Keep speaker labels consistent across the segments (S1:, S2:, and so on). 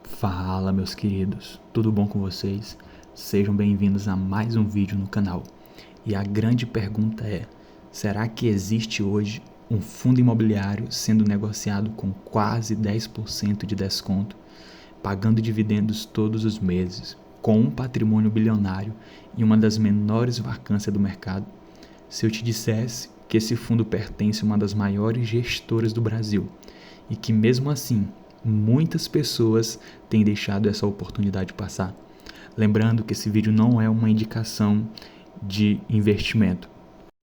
S1: Fala, meus queridos, tudo bom com vocês? Sejam bem-vindos a mais um vídeo no canal. E a grande pergunta é: será que existe hoje um fundo imobiliário sendo negociado com quase 10% de desconto, pagando dividendos todos os meses, com um patrimônio bilionário e uma das menores vacâncias do mercado? Se eu te dissesse que esse fundo pertence a uma das maiores gestoras do Brasil e que mesmo assim muitas pessoas têm deixado essa oportunidade passar. Lembrando que esse vídeo não é uma indicação de investimento.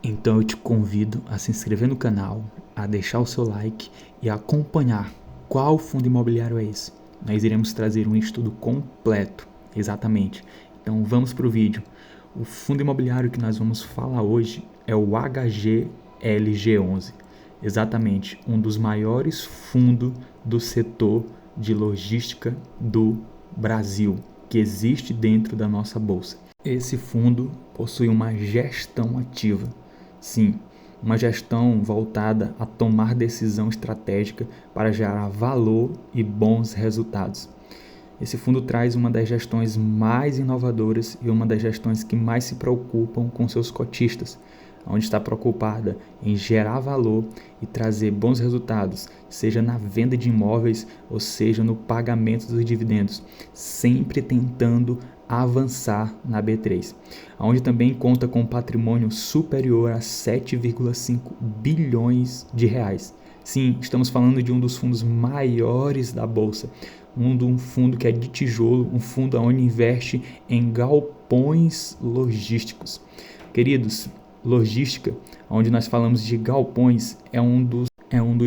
S1: Então eu te convido a se inscrever no canal, a deixar o seu like e a acompanhar qual fundo imobiliário é esse. Nós iremos trazer um estudo completo, exatamente. Então vamos para o vídeo. O fundo imobiliário que nós vamos falar hoje é o HGLG11. Exatamente, um dos maiores fundos do setor de logística do Brasil, que existe dentro da nossa bolsa. Esse fundo possui uma gestão ativa. Sim, uma gestão voltada a tomar decisão estratégica para gerar valor e bons resultados. Esse fundo traz uma das gestões mais inovadoras e uma das gestões que mais se preocupam com seus cotistas, onde está preocupada em gerar valor e trazer bons resultados, seja na venda de imóveis ou seja no pagamento dos dividendos, sempre tentando avançar na B3, onde também conta com um patrimônio superior a 7,5 bilhões de reais. Sim, estamos falando de um dos fundos maiores da Bolsa, um fundo que é de tijolo, um fundo onde investe em galpões logísticos. Queridos, logística, onde nós falamos de galpões, é um dos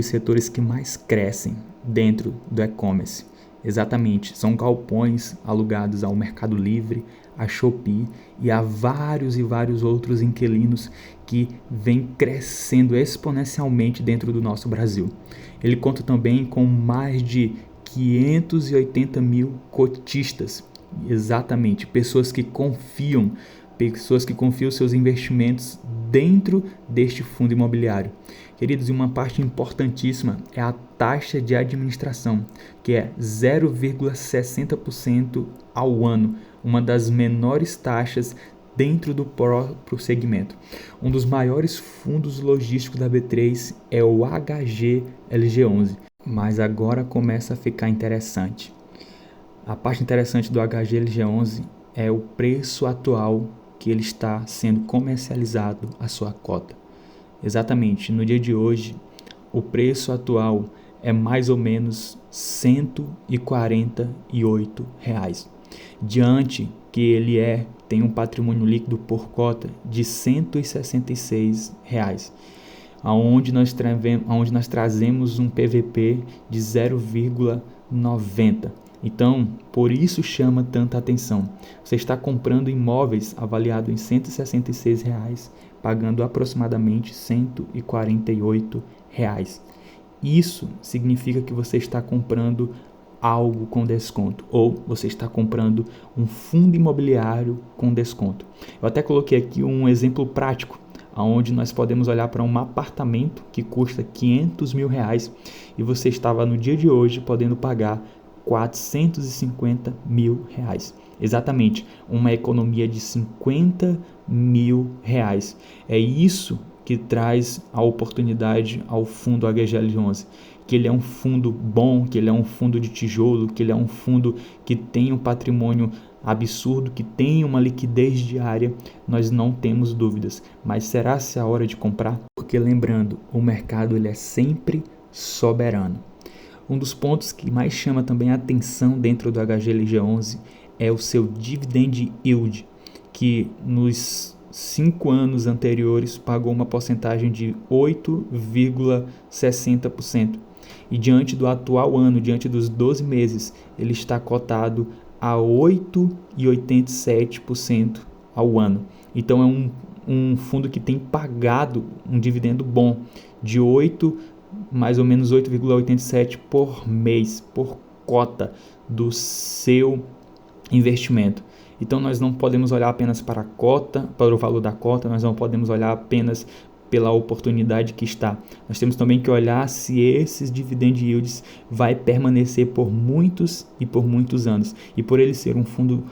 S1: setores que mais crescem dentro do e-commerce. Exatamente, são galpões alugados ao Mercado Livre, a Shopee e a vários e vários outros inquilinos que vêm crescendo exponencialmente dentro do nosso Brasil. Ele conta também com mais de 580 mil cotistas, exatamente, pessoas que confiam seus investimentos dentro deste fundo imobiliário. Queridos, e uma parte importantíssima é a taxa de administração, que é 0,60% ao ano, uma das menores taxas dentro do próprio segmento. Um dos maiores fundos logísticos da B3 é o HGLG11, mas agora começa a ficar interessante. A parte interessante do HGLG11 é o preço atual que ele está sendo comercializado a sua cota. Exatamente, no dia de hoje, o preço atual é mais ou menos R$ 148, diante que ele tem um patrimônio líquido por cota de R$ 166, onde nós trazemos um PVP de 0,90. Então, por isso chama tanta atenção. Você está comprando imóveis avaliados em R$ 166, pagando aproximadamente R$ 148. Isso significa que você está comprando algo com desconto, ou você está comprando um fundo imobiliário com desconto. Eu até coloquei aqui um exemplo prático, onde nós podemos olhar para um apartamento que custa R$ 500 mil e você estava no dia de hoje podendo pagar R$ 450 mil. Exatamente, uma economia de R$ 50 mil. É isso que traz a oportunidade ao fundo HGL11, que ele é um fundo bom, que ele é um fundo de tijolo, que ele é um fundo que tem um patrimônio absurdo, que tem uma liquidez diária, nós não temos dúvidas. Mas será se a hora de comprar? Porque lembrando, o mercado ele é sempre soberano. Um dos pontos que mais chama também a atenção dentro do HGLG11 é o seu dividend yield, que nos 5 anos anteriores pagou uma porcentagem de 8,60%. E diante do atual ano, diante dos 12 meses, ele está cotado a 8,87% ao ano. Então é um fundo que tem pagado um dividendo bom de mais ou menos 8,87 por mês, por cota do seu investimento. Então nós não podemos olhar apenas para a cota, para o valor da cota, nós não podemos olhar apenas pela oportunidade que está. Nós temos também que olhar se esses dividend yields vai permanecer por muitos e por muitos anos. E por ele ser um fundo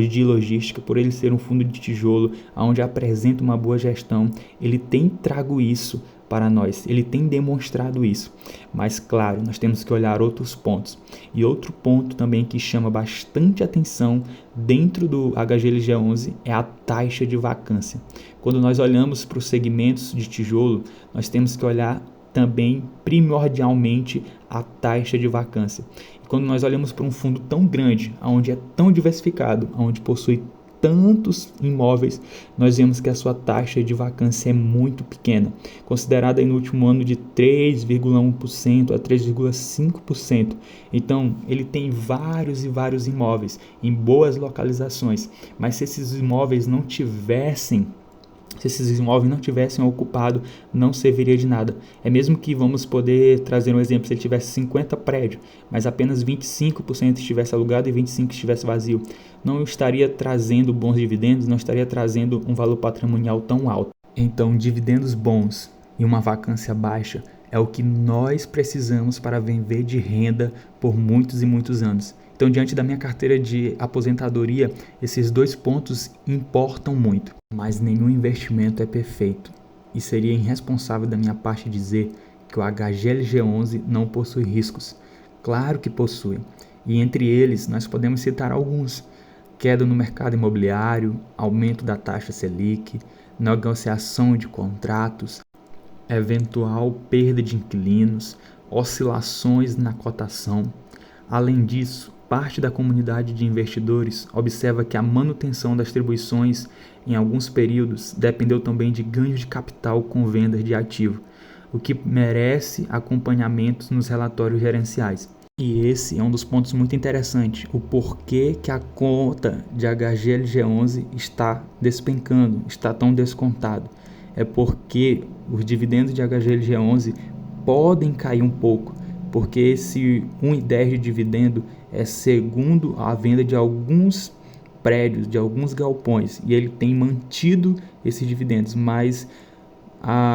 S1: de logística, por ele ser um fundo de tijolo, onde apresenta uma boa gestão, ele tem trago isso para nós, ele tem demonstrado isso. Mas claro, nós temos que olhar outros pontos. E outro ponto também que chama bastante atenção dentro do HGLG11 é a taxa de vacância. Quando nós olhamos para os segmentos de tijolo, nós temos que olhar também primordialmente a taxa de vacância. E quando nós olhamos para um fundo tão grande, onde é tão diversificado, onde possui tantos imóveis, nós vemos que a sua taxa de vacância é muito pequena, considerada no último ano de 3,1% a 3,5%. Então, ele tem vários e vários imóveis em boas localizações, mas se esses imóveis não tivessem ocupado, não serviria de nada. É mesmo que vamos poder trazer um exemplo, se ele tivesse 50 prédios, mas apenas 25% estivesse alugado e 25% estivesse vazio. Não estaria trazendo bons dividendos, não estaria trazendo um valor patrimonial tão alto. Então, dividendos bons e uma vacância baixa é o que nós precisamos para viver de renda por muitos e muitos anos. Então, diante da minha carteira de aposentadoria, esses dois pontos importam muito. Mas nenhum investimento é perfeito. E seria irresponsável da minha parte dizer que o HGLG11 não possui riscos. Claro que possui. E entre eles, nós podemos citar alguns. Queda no mercado imobiliário, aumento da taxa Selic, negociação de contratos, eventual perda de inquilinos, oscilações na cotação. Além disso, parte da comunidade de investidores observa que a manutenção das distribuições em alguns períodos dependeu também de ganho de capital com vendas de ativo, o que merece acompanhamento nos relatórios gerenciais. E esse é um dos pontos muito interessantes, o porquê que a conta de HGLG11 está despencando, está tão descontado. É porque os dividendos de HGLG11 podem cair um pouco, porque esse 1,10 de dividendo é segundo a venda de alguns prédios, de alguns galpões, e ele tem mantido esses dividendos, mas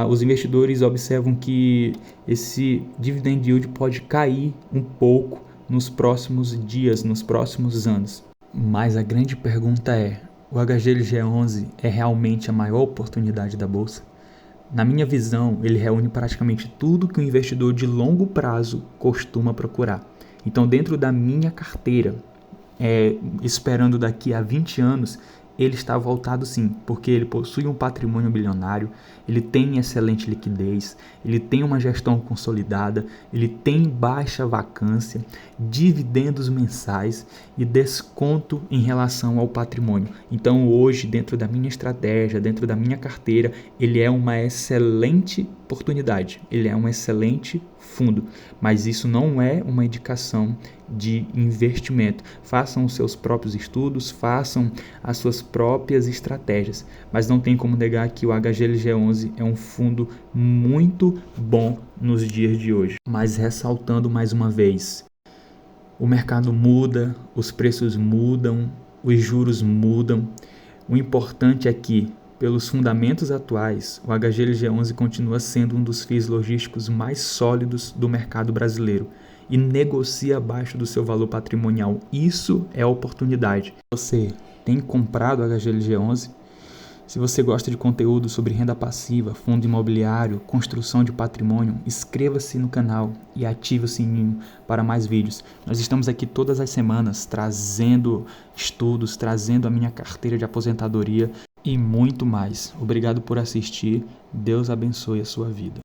S1: os investidores observam que esse dividend yield pode cair um pouco nos próximos dias, nos próximos anos. Mas a grande pergunta é, o HGLG11 é realmente a maior oportunidade da Bolsa? Na minha visão, ele reúne praticamente tudo que um investidor de longo prazo costuma procurar. Então, dentro da minha carteira, esperando daqui a 20 anos, ele está voltado sim, porque ele possui um patrimônio bilionário, ele tem excelente liquidez, ele tem uma gestão consolidada, ele tem baixa vacância, dividendos mensais e desconto em relação ao patrimônio. Então hoje, dentro da minha estratégia, dentro da minha carteira, ele é uma excelente oportunidade, ele é um excelente fundo, mas isso não é uma indicação de investimento. Façam os seus próprios estudos, façam as suas próprias estratégias, mas não tem como negar que o HGLG11 é um fundo muito bom nos dias de hoje. Mas ressaltando mais uma vez, o mercado muda, os preços mudam, os juros mudam. O importante é que, pelos fundamentos atuais, o HGLG11 continua sendo um dos FIIs logísticos mais sólidos do mercado brasileiro e negocia abaixo do seu valor patrimonial. Isso é a oportunidade. Você tem comprado o HGLG11? Se você gosta de conteúdo sobre renda passiva, fundo imobiliário, construção de patrimônio, inscreva-se no canal e ative o sininho para mais vídeos. Nós estamos aqui todas as semanas trazendo estudos, trazendo a minha carteira de aposentadoria e muito mais. Obrigado por assistir. Deus abençoe a sua vida.